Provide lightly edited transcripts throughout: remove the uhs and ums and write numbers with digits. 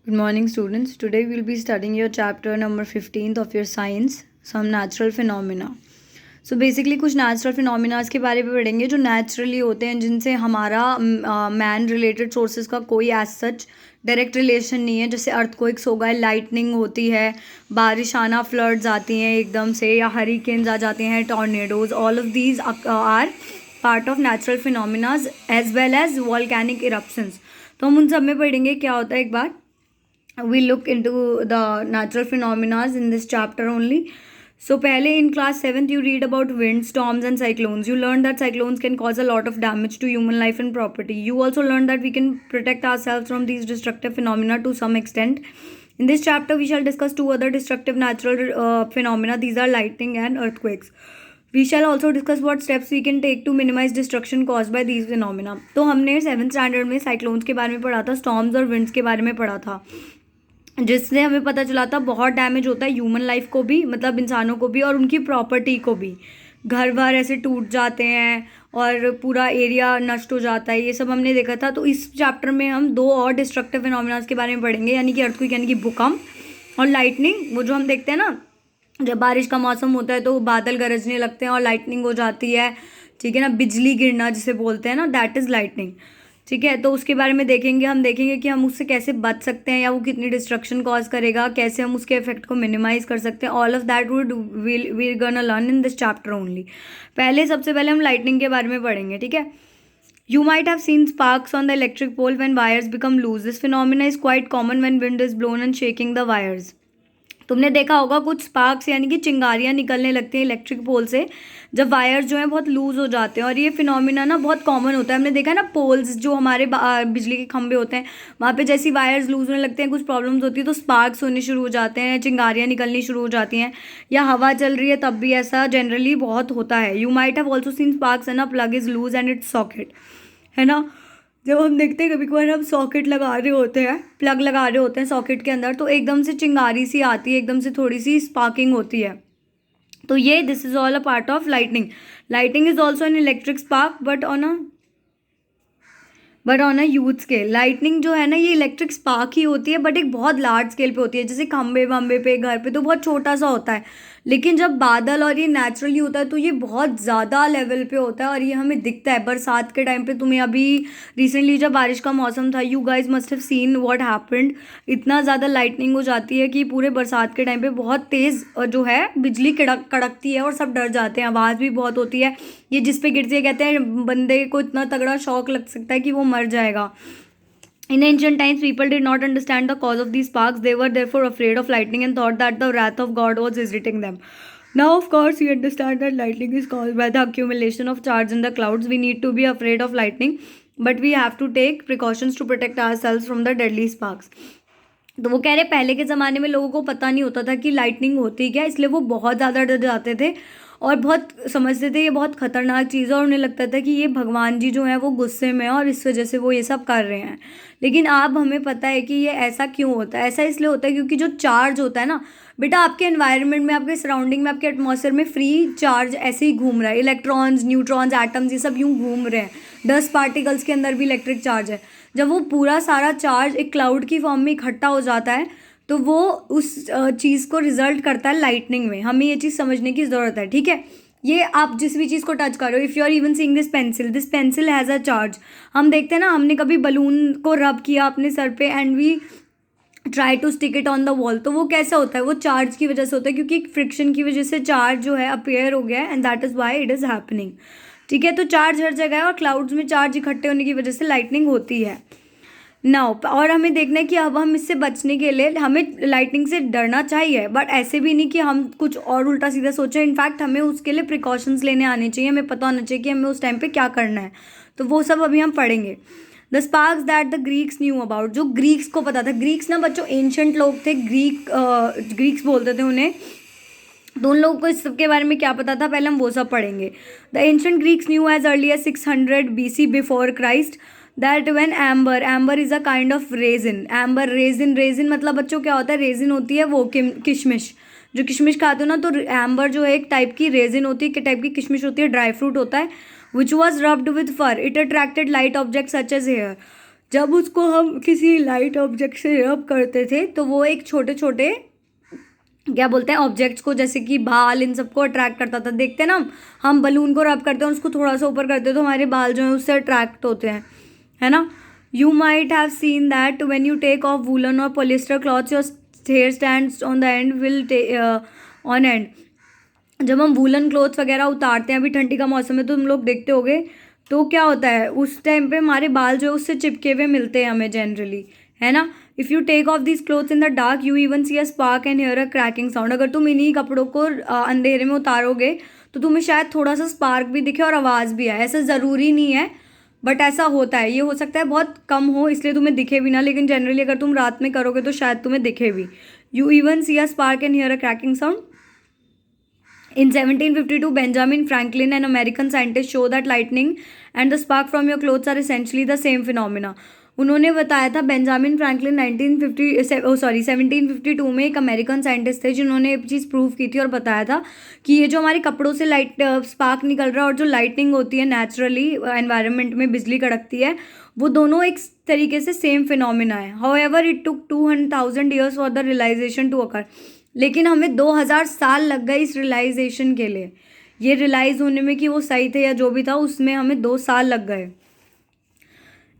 Good morning, students. Today we'll be studying your chapter number 15th of your science, some natural phenomena. So basically कुछ natural phenomenas के बारे में पढ़ेंगे जो naturally होते हैं, जिनसे हमारा मैन रिलेटेड सोर्सेज का कोई एज सच डायरेक्ट रिलेशन नहीं है. जैसे अर्थक्वेक्स हो गए, लाइटनिंग होती है, बारिश आना, फ्लड्स आती हैं एकदम से, या हरिकेन्स आ जाते हैं, tornadoes. All of these are part of natural phenomena as well as volcanic eruptions. तो हम उन सब में पढ़ेंगे क्या होता है. एक बार we look into the natural phenomena in this chapter only. So pehle in class 7th you read about wind, storms and cyclones. You learned that cyclones can cause a lot of damage to human life and property. You also learned that we can protect ourselves from these destructive phenomena to some extent. In this chapter we shall discuss two other destructive natural phenomena. These are lightning and earthquakes. We shall also discuss what steps we can take to minimize destruction caused by these phenomena. तो हमने 7th standard में cyclones के बारे में पढ़ा था, storms और winds के बारे में पढ़ा था, जिससे हमें पता चला था बहुत डैमेज होता है ह्यूमन लाइफ को भी, मतलब इंसानों को भी, और उनकी प्रॉपर्टी को भी. घर बार ऐसे टूट जाते हैं और पूरा एरिया नष्ट हो जाता है, ये सब हमने देखा था. तो इस चैप्टर में हम दो और डिस्ट्रक्टिव फिनोमिनास के बारे में पढ़ेंगे, यानी कि अर्थक्वेक यानी कि भूकंप, और लाइटनिंग, वो जो हम देखते हैं ना जब बारिश का मौसम होता है तो बादल गरजने लगते हैं और लाइटनिंग हो जाती है. ठीक है ना, बिजली गिरना जिसे बोलते हैं ना, दैट इज़ लाइटनिंग. ठीक है, तो उसके बारे में देखेंगे. हम देखेंगे कि हम उससे कैसे बच सकते हैं, या वो कितनी डिस्ट्रक्शन कॉज करेगा, कैसे हम उसके इफेक्ट को मिनिमाइज कर सकते हैं. All of that we gonna learn in this chapter only. सबसे पहले हम लाइटनिंग के बारे में पढ़ेंगे. ठीक है. You might have seen sparks on the electric pole when wires become loose. This phenomena is quite common when wind is blown and shaking the wires. तुमने देखा होगा कुछ स्पार्क्स यानी कि चिंगारियाँ निकलने लगती हैं इलेक्ट्रिक पोल से जब वायर्स जो हैं बहुत लूज़ हो जाते हैं. और ये फिनोमिना ना बहुत कॉमन होता है. हमने देखा ना, पोल्स जो हमारे बिजली के खंभे होते हैं, वहाँ पे जैसी वायर्स लूज़ होने लगते हैं, कुछ प्रॉब्लम्स होती है तो स्पार्क्स होने शुरू हो जाते हैं, चिंगारियाँ निकलनी शुरू हो जाती हैं, या हवा चल रही है तब भी ऐसा जनरली बहुत होता है. You might have also seen sparks and a plug is loose and its socket. है ना, जब हम देखते हैं कभी कभार हम सॉकेट लगा रहे होते हैं, प्लग लगा रहे होते हैं सॉकेट के अंदर, तो एकदम से चिंगारी सी आती है, एकदम से थोड़ी सी स्पार्किंग होती है. तो ये this is all a part of lightning. Lightning is also an electric spark but on a huge scale. Lightning जो है ना, ये इलेक्ट्रिक स्पार्क ही होती है, बट एक बहुत लार्ज स्केल पे होती है. जैसे खंबे वंबे पे, घर पे तो बहुत छोटा सा होता है, लेकिन जब बादल और ये नेचुरली होता है तो ये बहुत ज़्यादा लेवल पे होता है और ये हमें दिखता है बरसात के टाइम पे. तुम्हें अभी रिसेंटली जब बारिश का मौसम था, you guys must have seen what happened. इतना ज़्यादा लाइटनिंग हो जाती है कि पूरे बरसात के टाइम पे बहुत तेज़ जो है बिजली कड़कती है और सब डर जाते हैं. आवाज़ भी बहुत होती है. ये जिस पे गिरती है, कहते हैं बंदे को इतना तगड़ा शॉक लग सकता है कि वो मर जाएगा. In ancient times, people did not understand the cause of these sparks. They were therefore afraid of lightning and thought that the wrath of God was visiting them. Now, of course, we understand that lightning is caused by the accumulation of charge in the clouds. We need to be afraid of lightning, but we have to take precautions to protect ourselves from the deadly sparks. तो वो कह रहे पहले के ज़माने में लोगों को पता नहीं होता था कि लाइटनिंग होती क्या, इसलिए वो बहुत ज़्यादा डर जाते थे और बहुत समझते थे ये बहुत ख़तरनाक चीज़ है, और उन्हें लगता था कि ये भगवान जी जो हैं वो गुस्से में हैं और इस वजह से वो ये सब कर रहे हैं. लेकिन अब हमें पता है कि ये ऐसा क्यों होता है. ऐसा इसलिए होता है क्योंकि जो चार्ज होता है ना बेटा, आपके एनवायरनमेंट में, आपके सराउंडिंग में, आपके एटमॉस्फेयर में फ्री चार्ज ऐसे ही घूम रहा है. इलेक्ट्रॉन्स, न्यूट्रॉन्स, एटम्स, ये सब यूँ घूम रहे हैं. डस्ट पार्टिकल्स के अंदर भी इलेक्ट्रिक चार्ज है. जब वो पूरा सारा चार्ज एक क्लाउड की फॉर्म में इकट्ठा हो जाता है तो वो उस चीज़ को रिजल्ट करता है लाइटनिंग में. हमें ये चीज़ समझने की ज़रूरत है. ठीक है, ये आप जिस भी चीज़ को टच कर रहे हो, if you are even seeing this pencil has a charge. हम देखते हैं ना, हमने कभी बलून को रब किया अपने सर पे and we try to stick it on the wall, तो वो कैसा होता है, वो चार्ज की वजह से होता है, क्योंकि फ्रिक्शन की वजह से चार्ज जो है अपेयर हो गया है and that is why it is happening. ठीक है, तो चार्ज हर जगह है और क्लाउड्स में चार्ज इकट्ठे होने की वजह से लाइटनिंग होती है. नाउ और हमें देखना है कि अब हम इससे बचने के लिए हमें लाइटनिंग से डरना चाहिए, बट ऐसे भी नहीं कि हम कुछ और उल्टा सीधा सोचें. इनफैक्ट हमें उसके लिए प्रिकॉशंस लेने आने चाहिए, हमें पता होना चाहिए कि हमें उस टाइम पे क्या करना है. तो वो सब अभी हम पढ़ेंगे. The sparks that the Greeks knew about. जो ग्रीक्स को पता था, ग्रीक्स ना बच्चों एंशंट लोग थे, ग्रीक्स बोलते थे उन्हें. तो उन लोगों को इस सब के बारे में क्या पता था, पहले हम वो सब पढ़ेंगे. The ancient Greeks knew as early as 600 BC before Christ that when amber is a kind of resin. Resin मतलब बच्चों क्या होता है, रेजिन होती है वो किशमिश, जो किशमिश खाते हो ना, तो एम्बर जो है एक टाइप की रेजिन होती है, एक टाइप की किशमिश होती है, ड्राई फ्रूट होता है, which was rubbed with fur. It attracted light object such as hair. जब उसको हम किसी लाइट ऑब्जेक्ट से रब करते थे तो वो एक छोटे छोटे क्या बोलते हैं ऑब्जेक्ट्स को, जैसे कि बाल, इन सबको अट्रैक्ट करता था। देखते हैं ना हम बलून को रब करते हैं, उसको थोड़ा सा ऊपर करते हैं तो हमारे बाल जो हैं उससे अट्रैक्ट होते हैं, है ना। You might have seen that when you take off woollen और polyester clothes your hair stands on the end will on end. जब हम वूलन क्लोथ्स वगैरह उतारते हैं, अभी ठंडी का मौसम है तो तुम लोग देखते होगे, तो क्या होता है उस टाइम पे हमारे बाल जो है उससे चिपके हुए मिलते हैं हमें जनरली, है ना। If you take off this clothes in the dark you even see a spark and hear a crackling sound. अगर तुम इन्हीं कपड़ों को अंधेरे में उतारोगे तो तुम्हें शायद थोड़ा सा स्पार्क भी दिखे और आवाज़ भी आए। ऐसा ज़रूरी नहीं है, बट ऐसा होता है। ये हो सकता है बहुत कम हो इसलिए तुम्हें दिखे भी ना, लेकिन जनरली अगर तुम रात में करोगे तो शायद तुम्हें दिखे भी। You even see a spark and hear a crackling sound. In 1752, Benjamin Franklin, an American scientist, show that lightning and the spark from your clothes are essentially the same phenomena. उन्होंने बताया था, बेंजामिन फ्रैंकलिन 1752 में एक American scientist थे जिन्होंने एक चीज़ prove की थी और बताया था कि ये जो हमारे कपड़ों से लाइट स्पार्क निकल रहा है और जो लाइटनिंग होती है नेचुरली एनवायरनमेंट में बिजली कड़कती है, वो दोनों एक तरीके से सेम फिनोमिना है। However it took 200,000 years for the realisation to occur. लेकिन हमें 2000 साल लग गए इस रियलाइजेशन के लिए, ये रियलाइज़ होने में कि वो सही थे या जो भी था, उसमें हमें 2 साल लग गए।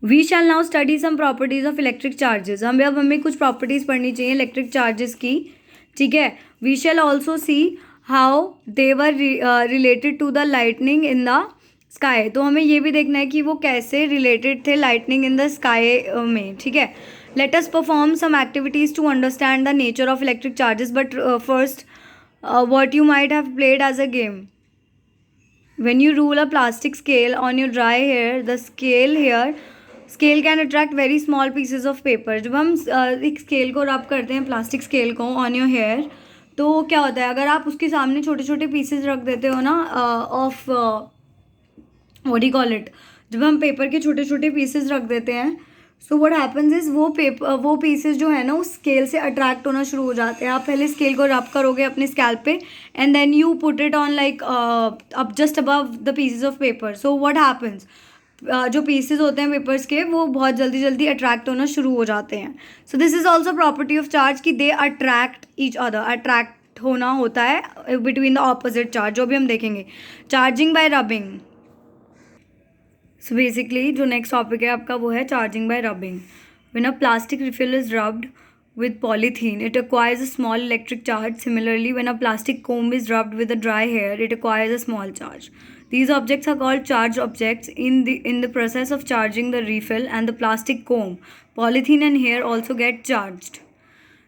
We shall now study some properties of electric charges. हमें कुछ प्रॉपर्टीज़ पढ़नी चाहिए इलेक्ट्रिक चार्जेस की, ठीक है। We shall also see how they were related to the lightning in the sky. तो हमें ये भी देखना है कि वो कैसे रिलेटेड थे लाइटनिंग इन द स्काई में, ठीक है। Let us perform some activities to understand the nature of electric charges. But first, what you might have played as a game. When you rule a plastic scale on your dry hair, the scale can attract very small pieces of paper. जब हम एक scale को रब करते हैं, plastic scale को on your hair, तो क्या होता है अगर आप उसके सामने छोटे छोटे पीसेज रख देते हो ना of what do call it, जब हम पेपर के छोटे छोटे पीसेज रख देते हैं, सो व्हाट हैपन्स इज वो पीसेस जो है ना उस स्केल से अट्रैक्ट होना शुरू हो जाते हैं। आप पहले स्केल को रब करोगे अपने स्कैल्प पे and then you put it on like up just above the pieces of paper. So what happens, जो पीसेस होते हैं पेपर्स के वो बहुत जल्दी जल्दी अट्रैक्ट होना शुरू हो जाते हैं। So this is also property of charge कि they attract each other, attract होना होता है बिटवीन द ऑपोजिट चार्ज, जो भी हम देखेंगे। Charging by rubbing. So basically जो नेक्स्ट टॉपिक है आपका वो है charging by rubbing. When a plastic refill is rubbed with polythene, it acquires a small electric charge. Similarly, when a plastic comb is rubbed with a dry hair, it acquires a small charge. These objects are called charged objects. In the process of charging the refill and the plastic comb, polythene and hair also get charged.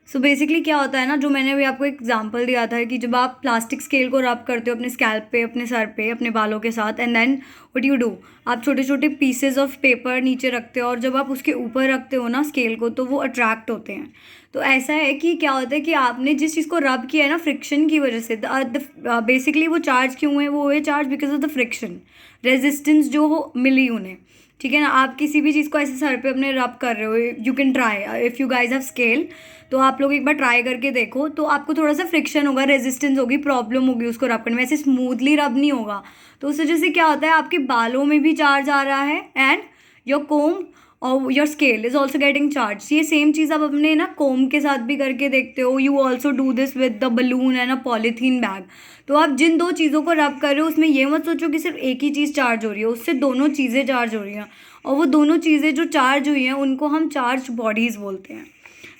So basically क्या होता है ना, जो मैंने अभी आपको example दिया था कि जब आप प्लास्टिक स्केल को रब करते हो अपने स्कैल्प पे, अपने सर पे, अपने बालों के साथ, and then what you do, आप छोटे छोटे पीसेज ऑफ पेपर नीचे रखते हो और जब आप उसके ऊपर रखते हो ना स्केल को तो वो अट्रैक्ट होते हैं। तो ऐसा है कि क्या होता है कि आपने जिस चीज़ को रब किया है ना फ्रिक्शन की वजह से, बेसिकली वो चार्ज क्यों है, वो है charge because of the friction, resistance जो हो मिली उन्हें, ठीक है ना। आप किसी भी चीज़ को ऐसे सर पे अपने रब कर रहे हो, you can try if you guys have scale, तो आप लोग एक बार ट्राई करके देखो, तो आपको थोड़ा सा फ्रिक्शन होगा, रेजिस्टेंस होगी, प्रॉब्लम होगी उसको रब करने में, ऐसे स्मूथली रब नहीं होगा। तो उस वजह से क्या होता है आपके बालों में भी चार्ज आ रहा है एंड योर कोम और your scale is also getting charge. ये सेम चीज़ आप अपने ना कोम के साथ भी करके देखते हो। You also do this with the balloon and a polythene bag. तो आप जिन दो चीज़ों को रब कर रहे हो उसमें ये मत सोचो कि सिर्फ एक ही चीज़ चार्ज हो रही है, उससे दोनों चीज़ें चार्ज हो रही हैं, और वो दोनों चीज़ें जो चार्ज हुई हैं उनको हम चार्ज बॉडीज़ बोलते हैं,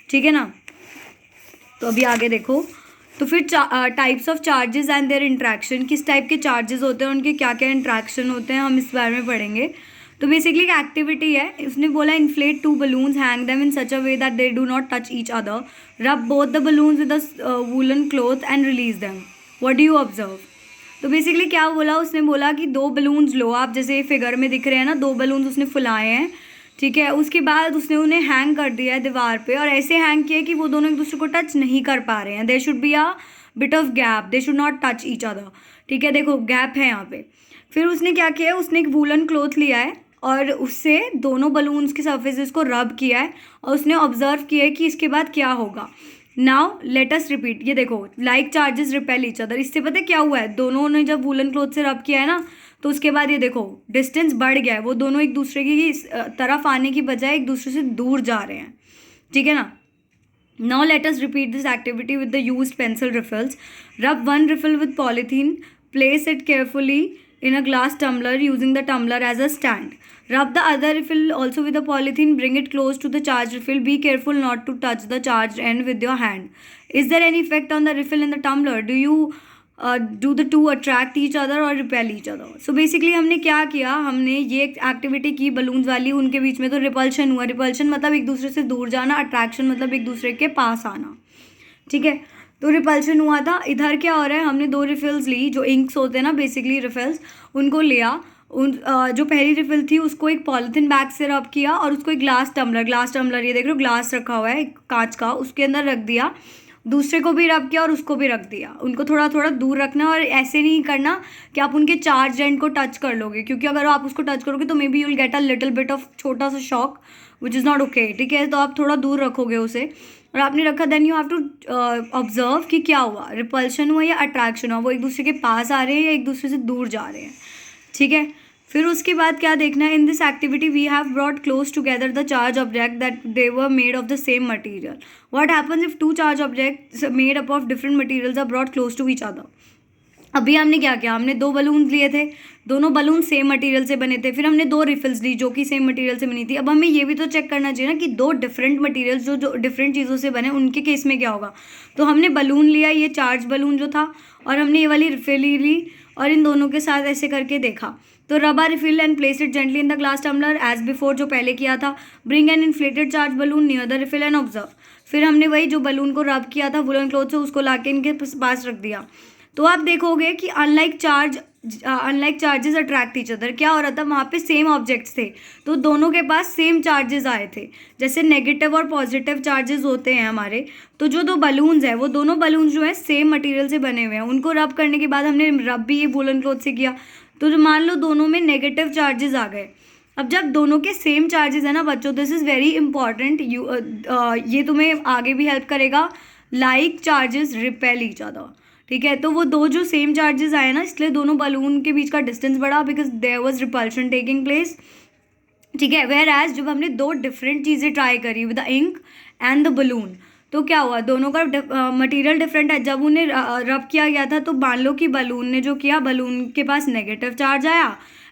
ठीक है ना। तो अभी आगे देखो, तो फिर types of charges and their interaction, किस टाइप के चार्जेस होते हैं, उनके क्या क्या इंट्रैक्शन होते हैं, हम इस बारे में पढ़ेंगे। तो बेसिकली एक एक्टिविटी है, उसने बोला inflate 2 balloons, hang them in such a way that they do not touch each other, rub both the balloons with a woollen cloth and release them, what do you observe. तो basically क्या बोला, उसने बोला कि 2 balloons लो, आप जैसे figure में दिख रहे हैं ना 2 balloons उसने फुलाए हैं, ठीक है। उसके बाद उसने उन्हें हैंग कर दिया है दीवार पे, और ऐसे हैंग किया कि वो दोनों एक दूसरे को टच नहीं कर पा रहे हैं। There should be a bit of gap, they should not touch each other, ठीक है। देखो गैप है यहाँ पे। फिर उसने क्या किया, उसने एक वूलन क्लॉथ लिया है और उससे दोनों बलून्स के सर्फेसेस को रब किया है और उसने ऑब्जर्व किया है कि इसके बाद क्या होगा। नाउ लेट अस रिपीट, ये देखो like charges repel each other. इससे पता है क्या हुआ है, दोनों ने जब वूलन क्लॉथ से रब किया है ना तो उसके बाद ये देखो डिस्टेंस बढ़ गया है, वो दोनों एक दूसरे की तरफ आने की बजाय एक दूसरे से दूर जा रहे हैं, ठीक है ना। Now let us repeat this activity with the used pencil refills. Rub one refill with polythene. Place it carefully in a glass tumbler using the tumbler as a stand. Rub the other refill also with the polythene. Bring it close to the charged refill. Be careful not to touch the charged end with your hand. Is there any effect on the refill in the tumbler? Do the two attract each other or repel each other? So basically हमने क्या किया, हमने ये activity की balloons वाली, उनके बीच में तो रिपल्शन हुआ। रिपल्शन मतलब एक दूसरे से दूर जाना, अट्रैक्शन मतलब एक दूसरे के पास आना, ठीक है। तो रिपल्शन हुआ था। इधर क्या हो रहा है, हमने 2 रिफिल्स ली, जो इंक्स होते हैं ना बेसिकली रिफिल्स, उनको लिया। जो पहली रिफिल थी उसको एक पॉलीथिन बैग से रब किया और उसको एक ग्लास टम्बलर ये देख रहे हो ग्लास रखा हुआ है कांच का, उसके अंदर रख दिया। दूसरे को भी रब किया और उसको भी रख दिया। उनको थोड़ा थोड़ा दूर रखना और ऐसे नहीं करना कि आप उनके चार्ज एंड को टच कर लोगे, क्योंकि अगर आप उसको टच करोगे तो may be you'll get a little bit of छोटा सा shock which is not okay, ठीक है। तो आप थोड़ा दूर रखोगे उसे, और आपने रखा, then you have to observe कि क्या हुआ, रिपल्शन हुआ या अट्रैक्शन हुआ, वो एक दूसरे के पास आ रहे हैं या एक दूसरे से दूर जा रहे हैं, ठीक है। फिर उसके बाद क्या देखना है, in this activity we have brought close together the charge object that they were made of the same material. What happens if 2 charge objects made up of different materials are brought close to each other. अभी हमने क्या किया, हमने 2 balloon लिए थे, दोनों balloon same material से बने थे। फिर हमने 2 रिफिल्स ली जो कि सेम मटेरियल से बनी थी। अब हमें ये भी तो चेक करना चाहिए ना कि 2 डिफरेंट मटेरियल्स जो डिफरेंट चीज़ों से बने, उनके केस में क्या होगा। तो हमने बलून लिया, ये चार्ज बलून जो था, और हमने ये वाली रिफिल ली और इन दोनों के साथ ऐसे करके देखा। तो rub a refill and place it gently in the glass tumbler as before, जो पहले किया था। Bring an inflated charge balloon near the refill and observe. फिर हमने वही जो बलून को रब किया था वुलन क्लॉथ से, उसको लाके इनके पास रख दिया। तो आप देखोगे कि unlike charges attract each other, क्या हो रहा था, वहाँ पे सेम ऑब्जेक्ट्स थे तो दोनों के पास सेम चार्जेस आए थे। जैसे नेगेटिव और पॉजिटिव चार्जेस होते हैं हमारे, तो जो 2 बलून्स हैं वो दोनों बलून्स जो है सेम मटेरियल से बने हुए हैं। उनको रब करने के बाद हमने रब भी ये वुलन क्लॉथ से किया, तो जो मान लो दोनों में नेगेटिव चार्जेस आ गए। अब जब दोनों के सेम चार्जेस है ना बच्चों, दिस इज़ वेरी इंपॉर्टेंट, ये तुम्हें आगे भी हेल्प करेगा। Like charges repel each other, ठीक है। तो वो 2 जो सेम चार्जेस आए ना, इसलिए दोनों बलून के बीच का डिस्टेंस बढ़ा, because there was repulsion taking place, ठीक है। वेयर एज जब हमने 2 डिफरेंट चीज़ें ट्राई करी with the ink and the balloon, तो क्या हुआ, दोनों का मटेरियल डिफरेंट है। जब उन्हें रब किया गया था तो मान लो कि बलून ने जो किया, बलून के पास नेगेटिव चार्ज आया,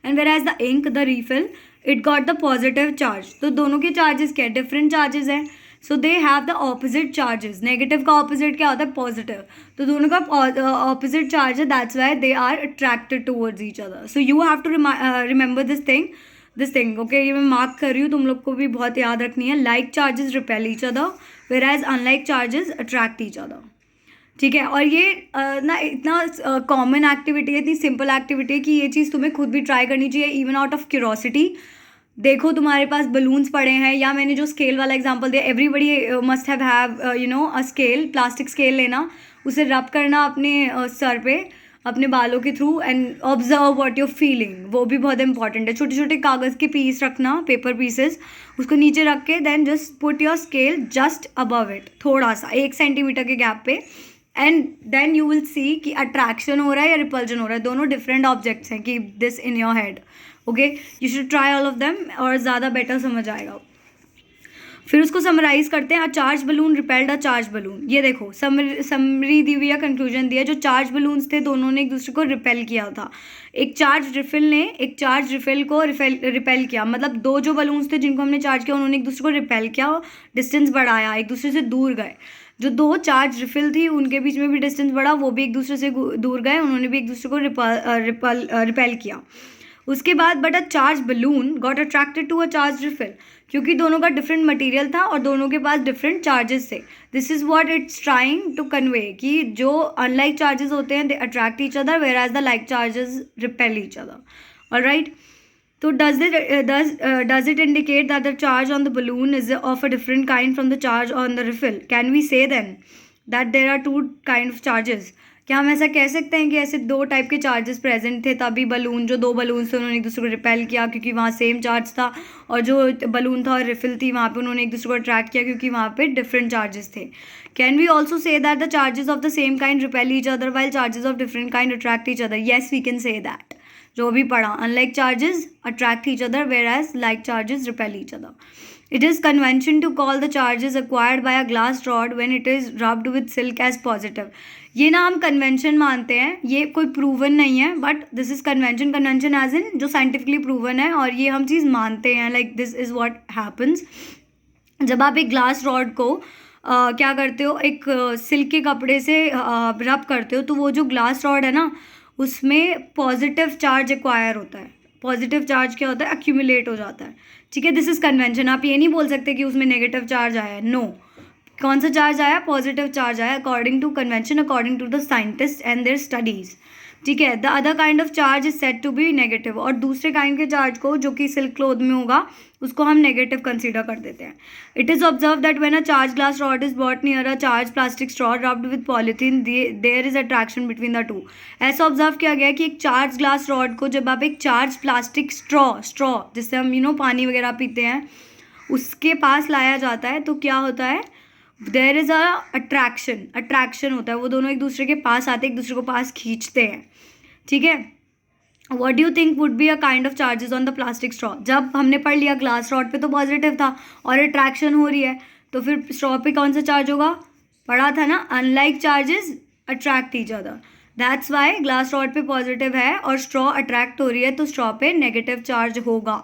and whereas the ink the refill it got the positive charge. तो दोनों के चार्जेस क्या, डिफरेंट चार्जेस हैं, so they have the opposite charges. Negative का ऑपोजिट क्या होता है, पॉजिटिव, तो दोनों का ऑपोजिट चार्ज है, that's why they are attracted towards each other. So you have to remember this thing, okay. ये मैं मार्क कर रही हूँ, तुम लोग को भी बहुत याद रखनी है। Like charges repel each other, whereas unlike charges attract each other, ठीक है। और ये ना इतना कॉमन एक्टिविटी है, इतनी सिंपल एक्टिविटी है कि ये चीज़ तुम्हें खुद भी ट्राई करनी चाहिए, इवन आउट ऑफ क्यूरोसिटी। देखो तुम्हारे पास बलून्स पड़े हैं, या मैंने जो स्केल वाला एग्जांपल दिया, everybody must have you know a scale, plastic scale लेना, उसे रब करना अपने सर पे अपने बालों के through, and observe what you're feeling, वो भी बहुत इंपॉर्टेंट है। छोटे छोटे कागज़ के पीस रखना, पेपर पीसेस, उसको नीचे रख के then just put your scale just above it, थोड़ा सा 1 सेंटीमीटर के गैप पे, and then you will see कि अट्रैक्शन हो रहा है या रिपल्जन हो रहा है। दोनों डिफरेंट ऑब्जेक्ट्स हैं, keep this in your head, okay. You should try all of them और ज़्यादा बेटर समझ आएगा। फिर उसको समराइज करते हैं। अ चार्ज बलून रिपेल्ड अ चार्ज बलून, ये देखो समरी दी हुई है, कंक्लूजन दिया। जो चार्ज बलून्स थे दोनों ने एक दूसरे को रिपेल किया था। एक चार्ज रिफिल ने एक चार्ज रिफिल को रिपेल किया, मतलब 2 जो बलून्स थे जिनको हमने चार्ज किया उन्होंने एक दूसरे को रिपेल किया, डिस्टेंस बढ़ाया, एक दूसरे से दूर गए। जो 2 चार्ज रिफिल थी उनके बीच में भी डिस्टेंस बढ़ा, वो भी एक दूसरे से दूर गए, उन्होंने भी एक दूसरे को रिपेल किया। उसके बाद but a charge balloon got attracted to a charge refill, क्योंकि दोनों का डिफरेंट मटेरियल था और दोनों के पास डिफरेंट चार्जेस थे। This is what it's trying to convey, कि जो अनलाइक चार्जेस होते हैं they attract each other, whereas the like charges repel each other, alright. तो does it indicate that the charge on the balloon is of a different kind from the charge on the refill? Can we say then that there are 2 kind of charges? क्या हम ऐसा कह सकते हैं कि ऐसे 2 type के charges present थे, तभी बलून, जो 2 बलून थे उन्होंने एक दूसरे को रिपेल किया क्योंकि वहाँ सेम चार्ज था, और जो बलून था और रिफिल थी वहाँ पे उन्होंने एक दूसरे को अट्रैक्ट किया क्योंकि वहाँ पे डिफरेंट चार्जेस थे। Can we also say that the charges of the same kind repel each other while charges of different kind attract each other? Yes, we can say that. जो भी पढ़ा, unlike charges attract each other whereas like charges repel each other. It is convention to call the charges acquired by a glass rod when it is rubbed with silk as positive. ये ना हम convention मानते हैं, ये कोई proven नहीं है, but this is convention. Convention as in जो साइंटिफिकली प्रूवन है, और ये हम चीज़ मानते हैं. Like this is what happens. जब आप एक ग्लास रॉड को क्या करते हो, एक सिल्क के कपड़े से रब करते हो, तो वो जो ग्लास रॉड है ना, उसमें पॉजिटिव चार्ज एक्वायर होता है. पॉजिटिव चार्ज क्या होता है, एक्यूमुलेट हो जाता है. ठीक है, दिस इज कन्वेंशन. आप ये नहीं बोल सकते कि उसमें नेगेटिव चार्ज आया है. नो, कौन सा चार्ज आया, पॉजिटिव चार्ज आया, according to convention, according to the scientist and their studies. ठीक है, the other kind of charge is set to be negative. और दूसरे काइंड के चार्ज को, जो कि सिल्क क्लोथ में होगा, उसको हम नेगेटिव कंसीडर कर देते हैं. It is observe that when a charge glass rod is brought near a charge plastic straw rubbed with polythene, there is attraction between the two. ऐसा ऑब्जर्व किया गया कि एक चार्ज ग्लास रॉड को जब आप एक चार्ज प्लास्टिक स्ट्रॉ जिससे हम पानी वगैरह पीते हैं, उसके पास लाया जाता है, तो क्या होता है, देयर इज अ अट्रैक्शन होता है. वो दोनों एक दूसरे के पास आते हैं, एक दूसरे को पास खींचते हैं. ठीक है, what do you think would be a kind of charges on the plastic straw. जब हमने पढ़ लिया ग्लास रॉड पे तो पॉजिटिव था और अट्रैक्शन हो रही है, तो फिर स्ट्रॉ पे कौन सा चार्ज होगा, पढ़ा था ना, unlike charges attract each other. That's why glass rod पे पॉजिटिव है और स्ट्रॉ अट्रैक्ट हो रही है, तो स्ट्रॉ पे नेगेटिव चार्ज होगा,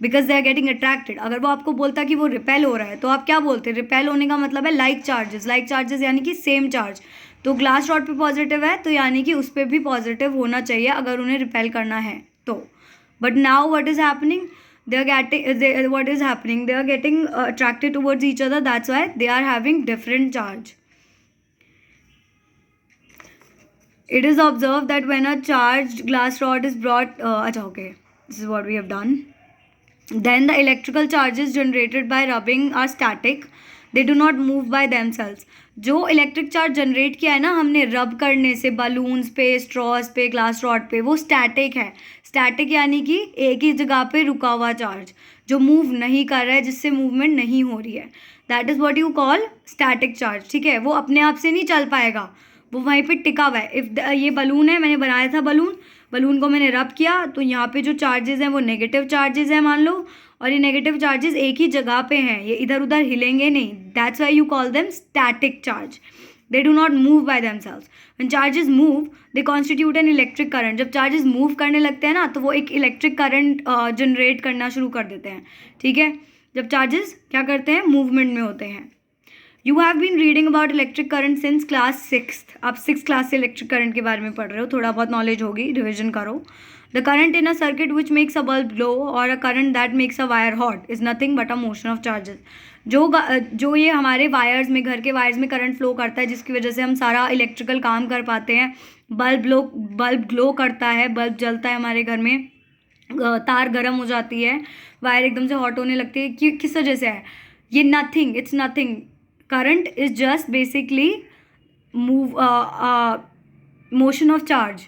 because they are getting attracted. अगर वो आपको बोलता कि वो रिपेल हो रहा है, तो आप क्या बोलते, रिपेल होने का मतलब है लाइक चार्जेस यानी कि सेम चार्ज. तो ग्लास रॉड पे पॉजिटिव है, तो यानी कि उस पर भी पॉजिटिव होना चाहिए अगर उन्हें रिपेल करना है तो. But now what is happening, they are getting attracted towards each other. That's why they are having different charge. It is observed that when a charged glass rod is brought this is what we have done. Then the electrical charges generated by rubbing are static. They do not move by themselves. जो electric charge generate किया है ना हमने रब करने से, balloons पे, straws पे, ग्लास रॉड पे, वो स्टैटिक है. स्टैटिक यानी कि एक ही जगह पे रुका हुआ चार्ज जो मूव नहीं कर रहा है, जिससे मूवमेंट नहीं हो रही है. That is what you call static charge. ठीक है, वो अपने आप से नहीं चल पाएगा, वो वहीं पे टिका हुआ है. इफ़ ये बलून है, मैंने बनाया था बलून को मैंने रब किया, तो यहाँ पे जो चार्जेस हैं वो नेगेटिव चार्जेस हैं मान लो, और ये नेगेटिव चार्जेस एक ही जगह पे हैं, ये इधर उधर हिलेंगे नहीं. That's why you call them static charge. They do not move by themselves. When charges move they constitute an electric current. जब चार्जेस मूव करने लगते हैं ना, तो वो एक इलेक्ट्रिक करंट जनरेट करना शुरू कर देते हैं. ठीक है, जब चार्जेस क्या करते हैं, मूवमेंट में होते हैं. You have been reading about electric current since class 6th. आप 6th क्लास से इलेक्ट्रिक करंट के बारे में पढ़ रहे हो, थोड़ा बहुत नॉलेज होगी, रिविजन करो. The current in a circuit which makes a bulb glow or a current that makes a wire hot is nothing but a motion of charges. जो ये हमारे वायर्स में, घर के वायर्स में करंट फ्लो करता है, जिसकी वजह से हम सारा इलेक्ट्रिकल काम कर पाते हैं. बल्ब ग्लो करता है, बल्ब जलता है हमारे घर में, तार गर्म हो जाती है, वायर एकदम से हॉट होने लगती है. किस वजह से है ये? It's nothing. Current is just basically motion of charge.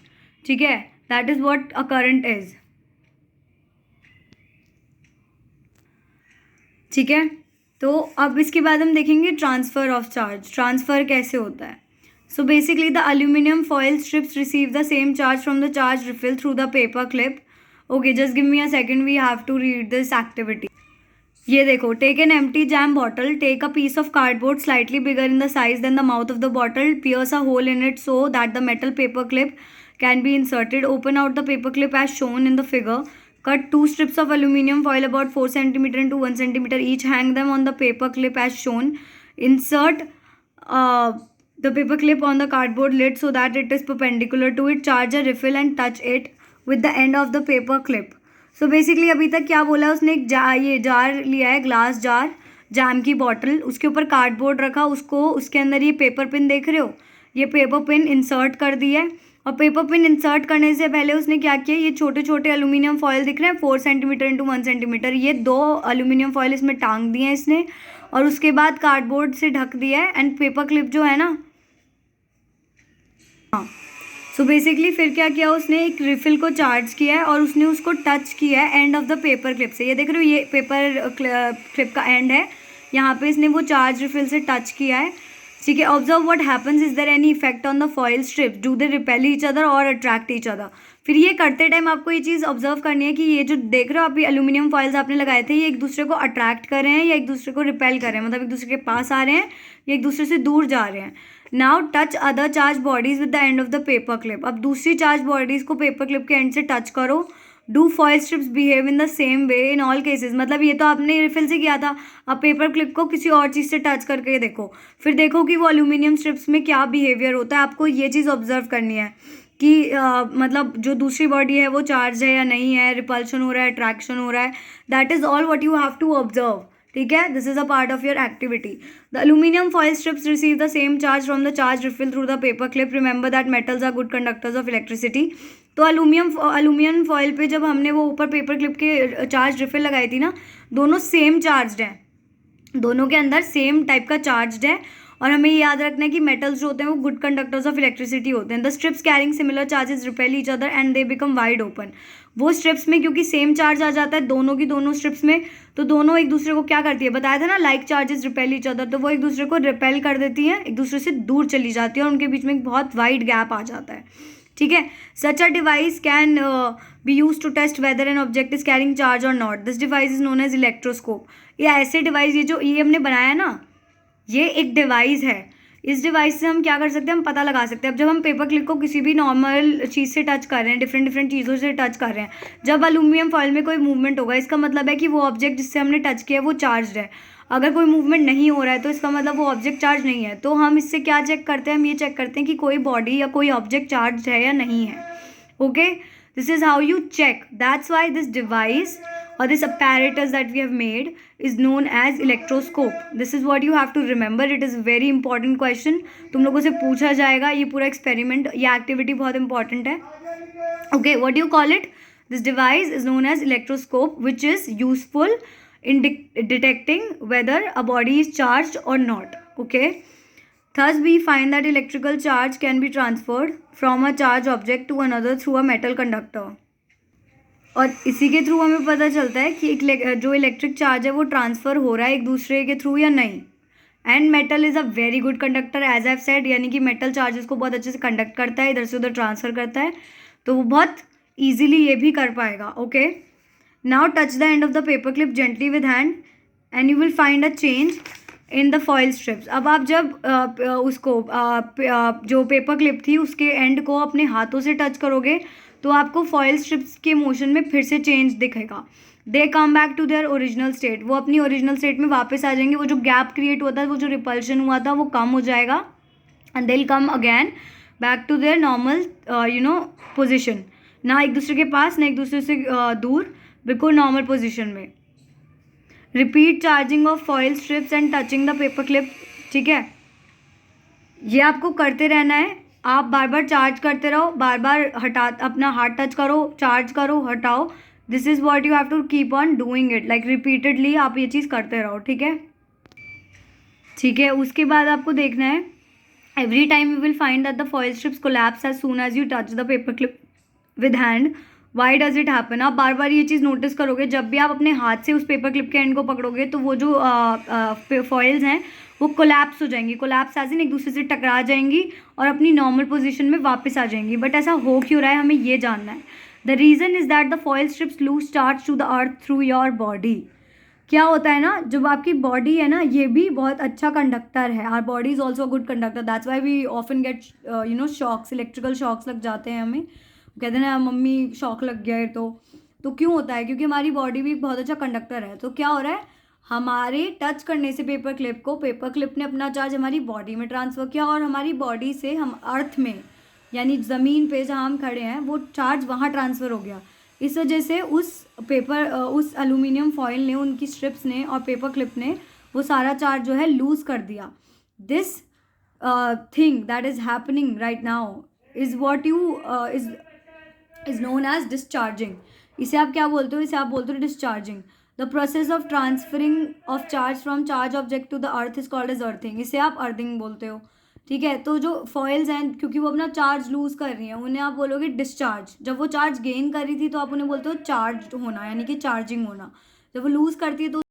ठीक है, that is what a current is. ठीक है, तो अब इसके बाद हम देखेंगे ट्रांसफ़र ऑफ चार्ज. ट्रांसफ़र कैसे होता है? So basically the aluminium foil strips receive the same charge from the charge refill through the paper clip. Okay, just give me a second, we have to read this activity. ये देखो, take an empty jam bottle, take a piece of cardboard slightly bigger in the size than the mouth of the bottle, pierce a hole in it so that the metal paper clip can be inserted. Open out the paper clip as shown in the figure. Cut 2 strips of aluminum foil about 4 cm into 1 cm each. Hang them on the paper clip as shown. Insert the paper clip on the cardboard lid so that it is perpendicular to it. Charge a refill and touch it with the end of the paper clip. So basically अभी तक क्या बोला उसने, एक ये jar लिया है, glass jar, jam की बॉटल, उसके ऊपर कार्डबोर्ड रखा, उसको उसके अंदर ये पेपर पिन देख रहे हो, ये पेपर पिन इंसर्ट कर दी है. और पेपर पिन इंसर्ट करने से पहले उसने क्या किया, ये छोटे छोटे एल्यूमिनियम फॉयल दिख रहे हैं 4 cm into 1 cm, ये 2 एल्यूमिनियम फॉयल इसमें टांग दिए हैं इसने, और उसके बाद कार्डबोर्ड से ढक दिया है. एंड पेपर क्लिप जो है ना, हाँ, सो बेसिकली फिर क्या किया उसने, एक रिफिल को चार्ज किया है और उसने उसको टच किया है end of the paper clip से. ये देख रहे हो, ये पेपर क्लिप का एंड है, यहाँ पे इसने वो चार्ज रिफिल से टच किया है. ठीक है, observe what happens, is there any effect on the foil strips, do they repel each other और अट्रैक्ट ईच अदर। फिर ये करते टाइम आपको ये चीज़ ऑब्जर्व करनी है कि ये जो देख रहे हो आप, ये एल्यूमिनियम फॉइल्स आपने लगाए थे, ये एक दूसरे को अट्रैक्ट कर रहे हैं या एक दूसरे को रिपेल कर रहे हैं, मतलब एक दूसरे के पास आ रहे हैं या एक दूसरे से दूर जा रहे हैं। Now touch other charge bodies with the end of the paper clip, अब दूसरी चार्ज बॉडीज को पेपर क्लिप के एंड से टच करो। Do foil strips behave in the same way in all cases, मतलब ये तो आपने रिफिल से किया था, अब पेपर क्लिप को किसी और चीज़ से टच करके देखो, फिर देखो कि वो एल्यूमिनियम स्ट्रिप्स में क्या बिहेवियर होता है। आपको ये चीज़ ऑब्जर्व करनी है कि मतलब जो दूसरी बॉडी है वो चार्ज है या नहीं है, रिपल्शन हो रहा है, अट्रैक्शन हो रहा है, that is all what you have to observe. ठीक है, this is a part of your activity. The aluminium foil strips receive the same charge from the charge refill through the paper clip, remember that metals are good conductors of electricity. तो aluminium foil पे जब हमने वो ऊपर paper clip के charge refill लगाई थी ना, दोनों सेम चार्ज हैं, दोनों के अंदर सेम टाइप का चार्ज है। और हमें ये याद रखना है कि मेटल्स जो होते हैं वो गुड कंडक्टर्स ऑफ इलेक्ट्रिसिटी होते हैं। The strips carrying similar charges repel each other and they become wide open. वो स्ट्रिप्स में क्योंकि सेम चार्ज आ जाता है दोनों की दोनों स्ट्रिप्स में, तो दोनों एक दूसरे को क्या करती है, बताया था ना, like charges repel each other, तो वो एक दूसरे को रिपेल कर देती हैं, एक दूसरे से दूर चली जाती है और उनके बीच में एक बहुत वाइड गैप आ जाता है। ठीक है, such a device can be use to test whether an object is carrying charge और not. This device is known as electroscope. ये ऐसे डिवाइस, ये जो ये हमने बनाया ना, ये एक डिवाइस है। इस डिवाइस से हम क्या कर सकते हैं, हम पता लगा सकते हैं। अब जब हम पेपर क्लिप को किसी भी नॉर्मल चीज़ से टच कर रहे हैं, डिफरेंट चीज़ों से टच कर रहे हैं, जब एल्यूमिनियम फॉइल में कोई मूवमेंट होगा, इसका मतलब है कि वो ऑब्जेक्ट जिससे हमने टच किया है वो चार्ज है। अगर कोई मूवमेंट नहीं हो रहा है तो इसका मतलब वो ऑब्जेक्ट चार्ज नहीं है। तो हम इससे क्या चेक करते हैं, हम ये चेक करते हैं कि कोई बॉडी या कोई ऑब्जेक्ट चार्ज है या नहीं है। Okay, this is how you check. That's why this device or this apparatus that we have made is known as electroscope. This is what you have to remember. It is a very important question. तुम लोगों से पूछा जाएगा, ये पूरा experiment, ये activity बहुत important है। Okay, what do you call it? This device is known as electroscope, which is useful in detecting whether a body is charged or not. Okay. Thus, we find that electrical charge can be transferred from a charged object to another through a metal conductor. और इसी के through हमें पता चलता है कि जो electric charge है वो ट्रांसफ़र हो रहा है एक दूसरे के थ्रू या नहीं। And metal is a very good conductor as I have said, यानी कि मेटल चार्जेस को बहुत अच्छे से कंडक्ट करता है, इधर से उधर ट्रांसफ़र करता है, तो वो बहुत ईजिली ये भी कर पाएगा। Okay, now touch the end of the paper clip gently with hand and you will find a change in the foil strips. अब आप जब उसको जो पेपर क्लिप थी उसके एंड को अपने हाथों से टच करोगे तो आपको फॉइल स्ट्रिप्स के मोशन में फिर से चेंज दिखेगा। They come back to their original state, वो अपनी ओरिजिनल स्टेट में वापस आ जाएंगे। वो जो गैप क्रिएट हुआ था, वो जो रिपल्शन हुआ था, वो कम हो जाएगा and they will come again back to their normal position, ना एक दूसरे के पास ना एक दूसरे से दूर, बिल्कुल नॉर्मल पोजिशन में। Repeat charging of foil strips and touching the paper clip. ठीक है, ये आपको करते रहना है, आप बार बार चार्ज करते रहो, बार बार अपना हाथ टच करो, चार्ज करो, हटाओ। This is what you have to keep on doing it, like repeatedly आप ये चीज़ करते रहो। ठीक है, ठीक है, उसके बाद आपको देखना है every time you will find that the foil strips collapse as soon as you touch the paper clip with hand. Why does it happen, आप बार बार ये चीज़ नोटिस करोगे, जब भी आप अपने हाथ से उस पेपर क्लिप के एंड को पकड़ोगे तो वो जो फॉइल्स हैं वो कोलैप्स हो जाएंगी। कोलैप्स एज इन एक दूसरे से टकरा जाएंगी और अपनी नॉर्मल पोजीशन में वापस आ जाएंगी। बट ऐसा हो क्यों रहा है, हमें ये जानना है। The reason is that the foil strips lose charge to the earth through your body. क्या होता है ना, जब आपकी बॉडी है ना, ये भी बहुत अच्छा कंडक्टर है। Our body is also a good conductor, that's why we often get shocks, electrical shocks लग जाते हैं हमें। कहते हैं ना मम्मी शॉक लग गया है, तो क्यों होता है, क्योंकि हमारी बॉडी भी बहुत अच्छा कंडक्टर है। तो क्या हो रहा है, हमारे टच करने से पेपर क्लिप ने अपना चार्ज हमारी बॉडी में ट्रांसफ़र किया और हमारी बॉडी से हम अर्थ में, यानी ज़मीन पे जहाँ हम खड़े हैं, वो चार्ज वहाँ ट्रांसफ़र हो गया। इस वजह से उस एल्यूमिनियम फॉइल ने, उनकी स्ट्रिप्स ने और पेपर क्लिप ने वो सारा चार्ज जो है लूज़ कर दिया। This thing that is happening right now is what you is known as discharging. इसे आप क्या बोलते हो, इसे आप बोलते हो discharging. The process of transferring of charge from charge object to the earth is called as earthing. इसे आप अर्थिंग बोलते हो। ठीक है, तो जो फॉइल्स हैं, क्योंकि वो अपना चार्ज लूज कर रही हैं, उन्हें आप बोलोगे डिस्चार्ज। जब वो चार्ज गेन कर रही थी तो आप उन्हें बोलते हो चार्ज होना, यानी कि चार्जिंग होना। जब वो लूज करती है तो